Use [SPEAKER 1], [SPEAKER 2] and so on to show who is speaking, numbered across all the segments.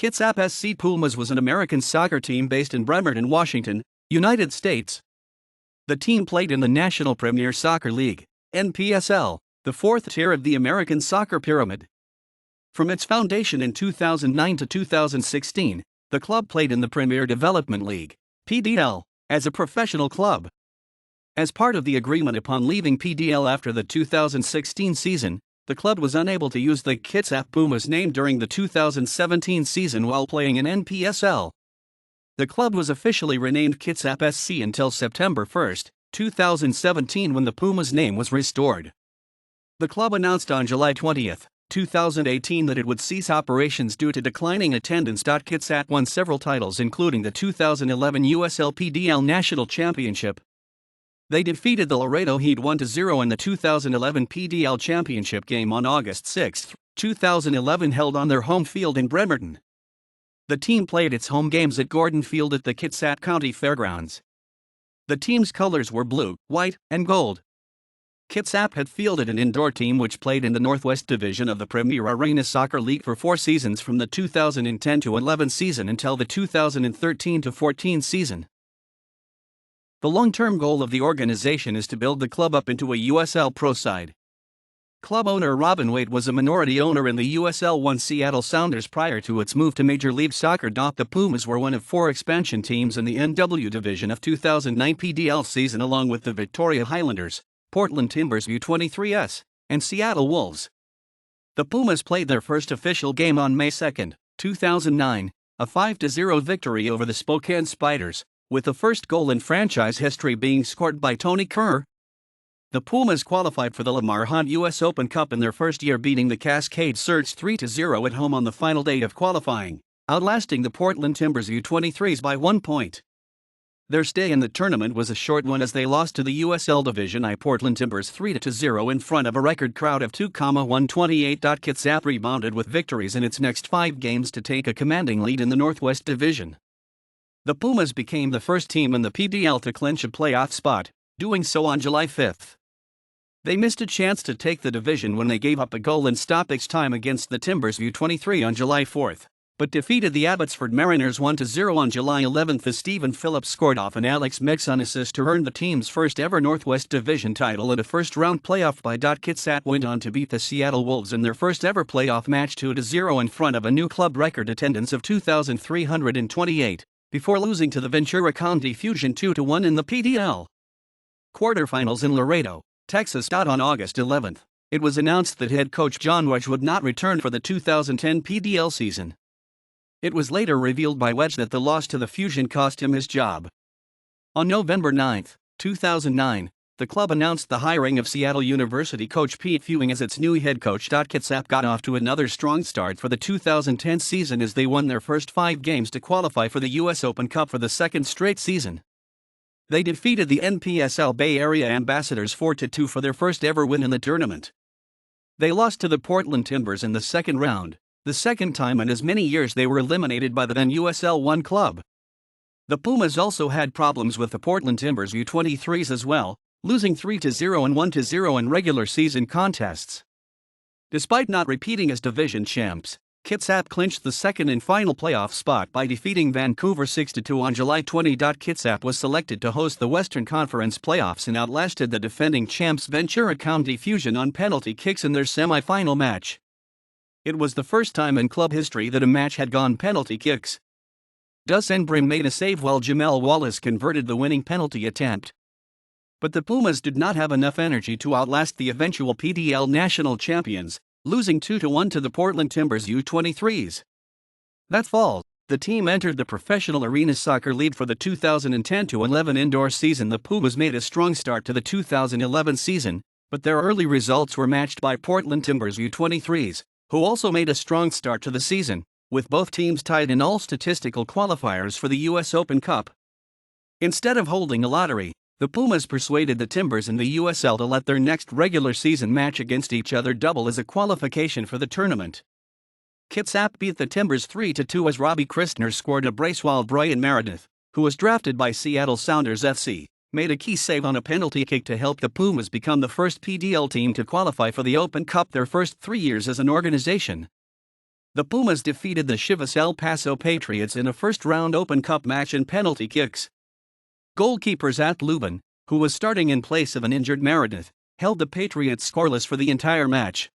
[SPEAKER 1] Kitsap SC Pumas was an American soccer team based in Bremerton, Washington, United States. The team played in the National Premier Soccer League, NPSL, the fourth tier of the American soccer pyramid. From its foundation in 2009 to 2016, the club played in the Premier Development League, PDL, as a professional club. As part of the agreement upon leaving PDL after the 2016 season, the club was unable to use the Kitsap Pumas name during the 2017 season while playing in NPSL. The club was officially renamed Kitsap SC until September 1, 2017 when the Pumas name was restored. The club announced on July 20, 2018 that it would cease operations due to declining attendance. Kitsap won several titles including the 2011 USL PDL National Championship. They defeated the Laredo Heat 1-0 in the 2011 PDL Championship game on August 6, 2011 held on their home field in Bremerton. The team played its home games at Gordon Field at the Kitsap County Fairgrounds. The team's colors were blue, white, and gold. Kitsap had fielded an indoor team which played in the Northwest Division of the Premier Arena Soccer League for 4 seasons from the 2010-11 season until the 2013-14 season. The long-term goal of the organization is to build the club up into a USL Pro side. Club owner Robin Waite was a minority owner in the USL 1 Seattle Sounders prior to its move to Major League Soccer. The Pumas were one of 4 expansion teams in the NW division of 2009 PDL season along with the Victoria Highlanders, Portland Timbers U23s, and Seattle Wolves. The Pumas played their first official game on May 2, 2009, a 5-0 victory over the Spokane Spiders, with the first goal in franchise history being scored by Tony Kerr. The Pumas qualified for the Lamar Hunt US Open Cup in their first year, beating the Cascade Surge 3-0 at home on the final day of qualifying, outlasting the Portland Timbers U23s by 1 point. Their stay in the tournament was a short one as they lost to the USL Division I Portland Timbers 3-0 in front of a record crowd of 2,128. Kitsap rebounded with victories in its next 5 games to take a commanding lead in the Northwest Division. The Pumas became the first team in the PDL to clinch a playoff spot, doing so on July 5. They missed a chance to take the division when they gave up a goal in stoppage time against the Timbers U23 on July 4, but defeated the Abbotsford Mariners 1-0 on July 11 as Stephen Phillips scored off an Alex Mixon assist to earn the team's first ever Northwest Division title and a first-round playoff bye. Kitsap went on to beat the Seattle Wolves in their first ever playoff match 2-0 in front of a new club record attendance of 2,328. Before losing to the Ventura County Fusion 2-1 in the PDL quarterfinals in Laredo, Texas. On August 11, it was announced that head coach John Wedge would not return for the 2010 PDL season. It was later revealed by Wedge that the loss to the Fusion cost him his job. On November 9, 2009, the club announced the hiring of Seattle University coach Pete Fewing as its new head coach. Kitsap got off to another strong start for the 2010 season as they won their first 5 games to qualify for the US Open Cup for the second straight season. They defeated the NPSL Bay Area Ambassadors 4-2 for their first ever win in the tournament. They lost to the Portland Timbers in the second round, the second time in as many years they were eliminated by the then USL 1 club. The Pumas also had problems with the Portland Timbers U23s as well, losing 3-0 and 1-0 in regular season contests. Despite not repeating as division champs, Kitsap clinched the second and final playoff spot by defeating Vancouver 6-2 on July 20. Kitsap was selected to host the Western Conference playoffs and outlasted the defending champs Ventura County Fusion on penalty kicks in their semi-final match. It was the first time in club history that a match had gone penalty kicks. Dus Enbrim made a save while Jamel Wallace converted the winning penalty attempt. But the Pumas did not have enough energy to outlast the eventual PDL national champions, losing 2-1 to the Portland Timbers U23s. That fall, the team entered the Professional Arena Soccer League for the 2010-11 indoor season. The Pumas made a strong start to the 2011 season, but their early results were matched by Portland Timbers U23s, who also made a strong start to the season, with both teams tied in all statistical qualifiers for the US Open Cup. Instead of holding a lottery, the Pumas persuaded the Timbers in the USL to let their next regular season match against each other double as a qualification for the tournament. Kitsap beat the Timbers 3-2 as Robbie Christner scored a brace while Brian Meredith, who was drafted by Seattle Sounders FC, made a key save on a penalty kick to help the Pumas become the first PDL team to qualify for the Open Cup their first 3 years as an organization. The Pumas defeated the Chivas El Paso Patriots in a first-round Open Cup match in penalty kicks. Goalkeeper Zach Lubin, who was starting in place of an injured Meredith, held the Patriots scoreless for the entire match.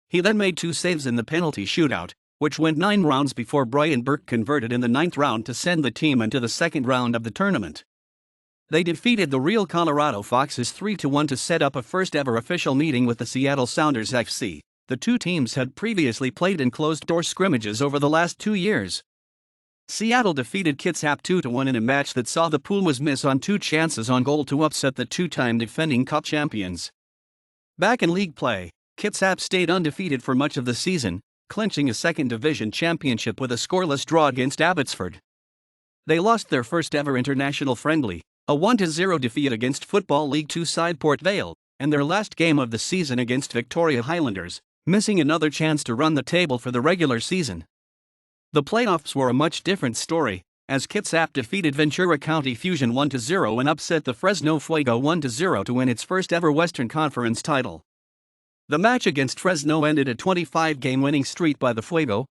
[SPEAKER 1] He then made 2 saves in the penalty shootout, which went 9 rounds before Brian Burke converted in the 9th round to send the team into the second round of the tournament. They defeated the Real Colorado Foxes 3-1 to set up a first-ever official meeting with the Seattle Sounders FC. The two teams had previously played in closed-door scrimmages over the last 2 years. Seattle defeated Kitsap 2-1 in a match that saw the Pumas miss on 2 chances on goal to upset the 2-time defending Cup champions. Back in league play, Kitsap stayed undefeated for much of the season, clinching a second division championship with a scoreless draw against Abbotsford. They lost their first-ever international friendly, a 1-0 defeat against Football League 2 side Port Vale, and their last game of the season against Victoria Highlanders, missing another chance to run the table for the regular season. The playoffs were a much different story, as Kitsap defeated Ventura County Fusion 1-0 and upset the Fresno Fuego 1-0 to win its first-ever Western Conference title. The match against Fresno ended a 25-game winning streak by the Fuego.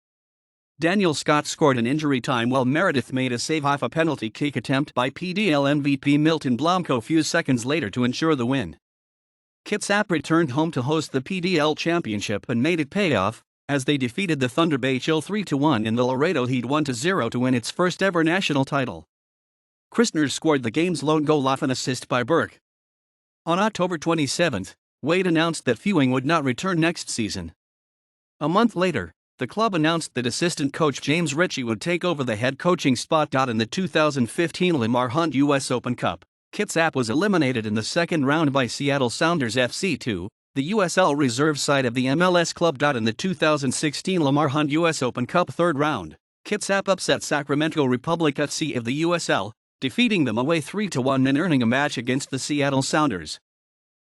[SPEAKER 1] Daniel Scott scored in injury time while Meredith made a save off a penalty kick attempt by PDL MVP Milton Blanco few seconds later to ensure the win. Kitsap returned home to host the PDL Championship and made it pay off, as they defeated the Thunder Bay Chill 3-1 in the Laredo Heat 1-0 to win its first-ever national title. Christner scored the game's lone goal off an assist by Burke. On October 27, Wade announced that Fewing would not return next season. A month later, the club announced that assistant coach James Ritchie would take over the head coaching spot. In the 2015 Lamar Hunt U.S. Open Cup, Kitsap was eliminated in the second round by Seattle Sounders FC 2, the USL reserve side of the MLS club. In the 2016 Lamar Hunt U.S. Open Cup third round, Kitsap upset Sacramento Republic FC of the USL, defeating them away 3-1 and earning a match against the Seattle Sounders.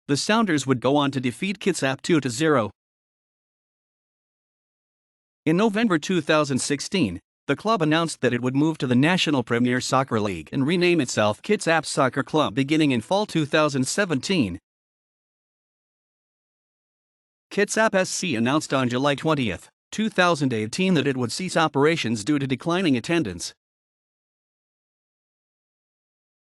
[SPEAKER 1] The Sounders would go on to defeat Kitsap 2-0. In November 2016, the club announced that it would move to the National Premier Soccer League and rename itself Kitsap Soccer Club beginning in fall 2017. Kitsap SC announced on July 20, 2018 that it would cease operations due to declining attendance.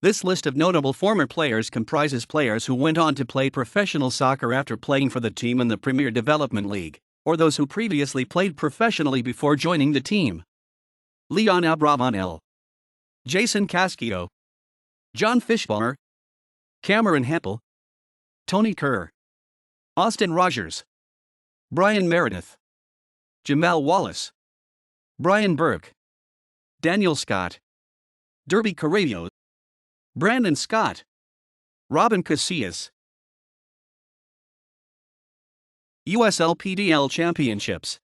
[SPEAKER 1] This list of notable former players comprises players who went on to play professional soccer after playing for the team in the Premier Development League, or those who previously played professionally before joining the team. Leon Abravanel, Jason Casquillo, John Fishbaumer, Cameron Heppel, Tony Kerr, Austin Rogers, Brian Meredith, Jamal Wallace, Brian Burke, Daniel Scott, Derby Carrillo, Brandon Scott, Robin Casillas. USL PDL Championships.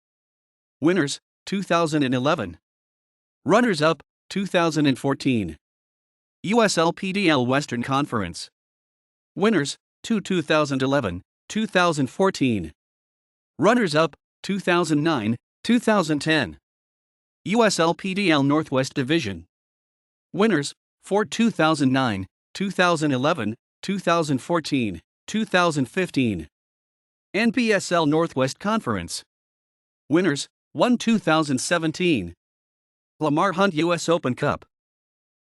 [SPEAKER 1] Winners, 2011. Runners-up, 2014. USL PDL Western Conference. Winners, 2011, 2014. Runners-up, 2009, 2010. USL PDL Northwest Division. Winners, for 2009, 2011, 2014, 2015. NPSL Northwest Conference. Winners, 1 2017. Lamar Hunt U.S. Open Cup.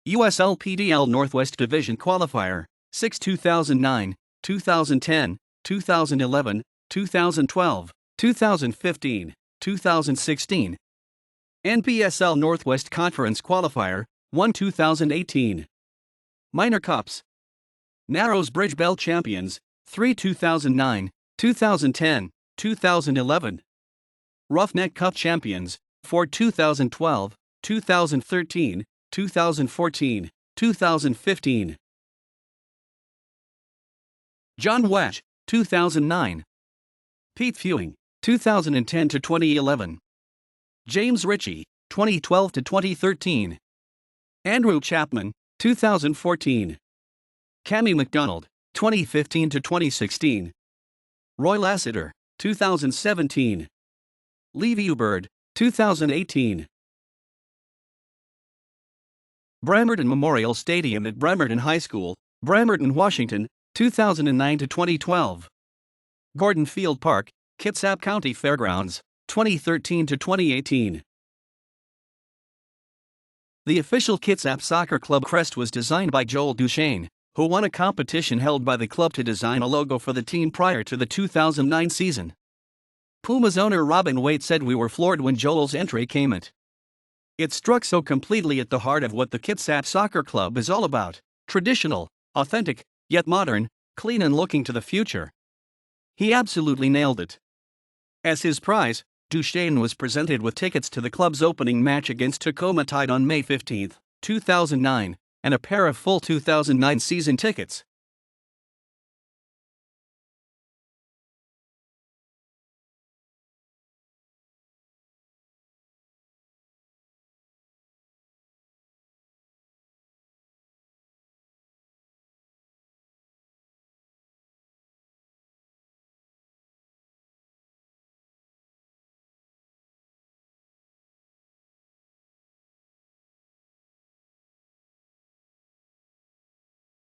[SPEAKER 1] USL PDL Northwest Division Qualifier, 6 2009, 2010, 2011, 2012, 2015, 2016. NPSL Northwest Conference Qualifier, 1 2018. Minor Cups. Narrows Bridge Belt Champions, 3 2009, 2010, 2011. Roughneck Cup Champions, 4 2012, 2013, 2014, 2015. John Wesh, 2009. Pete Fewing, 2010 to 2011. James Ritchie, 2012 to 2013. Andrew Chapman, 2014. Cammy McDonald, 2015 to 2016. Roy Lassiter, 2017. Levy Ubird, 2018. Bremerton Memorial Stadium at Bremerton High School, Bremerton, Washington, 2009 to 2012. Gordon Field Park, Kitsap County Fairgrounds, 2013 to 2018. The official Kitsap Soccer Club crest was designed by Joel Duchesne, who won a competition held by the club to design a logo for the team prior to the 2009 season. Pumas owner Robin Waite said, "We were floored when Joel's entry came in. It struck so completely at the heart of what the Kitsap Soccer Club is all about: traditional, authentic, yet modern, clean and looking to the future. He absolutely nailed it." As his prize, Duchesne was presented with tickets to the club's opening match against Tacoma Tide on May 15, 2009, and a pair of full 2009 season tickets.